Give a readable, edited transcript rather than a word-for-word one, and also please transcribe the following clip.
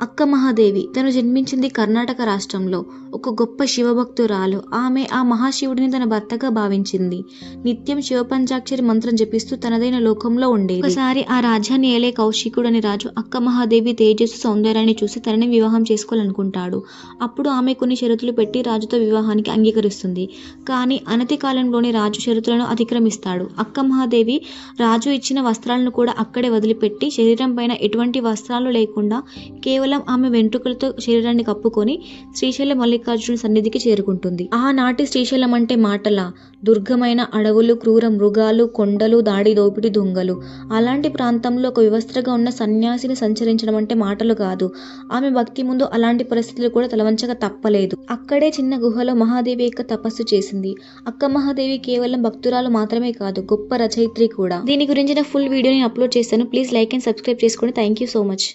అక్క మహాదేవి తను జన్మించింది కర్ణాటక రాష్ట్రంలో. ఒక గొప్ప శివభక్తురాలు. ఆమె ఆ మహాశివుడిని తన భర్తగా భావించింది. నిత్యం శివపంచాక్షరి మంత్రం జపిస్తూ తనదైన లోకంలో ఉండేది. ఒకసారి ఆ రాజ్యాన్ని ఏలే కౌశికుడు అనే రాజు అక్క మహాదేవి తేజస్సు సౌందర్యాన్ని చూసి తనని వివాహం చేసుకోవాలనుకుంటాడు. అప్పుడు ఆమె కొన్ని షరతులు పెట్టి రాజుతో వివాహానికి అంగీకరిస్తుంది. కానీ అనతి కాలంలోనే రాజు షరతులను అతిక్రమిస్తాడు. అక్క మహాదేవి రాజు ఇచ్చిన వస్త్రాలను కూడా అక్కడే వదిలిపెట్టి శరీరం పైన ఎటువంటి వస్త్రాలు లేకుండా కేవలం ఆమె వెంట్రుకలతో శరీరాన్ని కప్పుకొని శ్రీశైల మల్లికార్జున సన్నిధికి చేరుకుంటుంది. ఆనాటి శ్రీశైలం అంటే మాటలా? దుర్గమైన అడవులు, క్రూర మృగాలు, కొండలు, దాడి దోపిడి దొంగలు. అలాంటి ప్రాంతంలో ఒక వివస్త్రగా ఉన్న సన్యాసిని సంచరించడం అంటే మాటలు కాదు. ఆమె భక్తి ముందు అలాంటి పరిస్థితులు కూడా తలవంచక తప్పలేదు. అక్కడే చిన్న గుహలో మహాదేవి యొక్క తపస్సు చేసింది. అక్క మహాదేవి కేవలం భక్తురాలు మాత్రమే కాదు, గొప్ప రచయిత్రి కూడా. దీని గురించిన ఫుల్ వీడియోని అప్లోడ్ చేశాను. ప్లీజ్ లైక్ అండ్ సబ్స్క్రైబ్ చేసుకోండి. Thank you so much.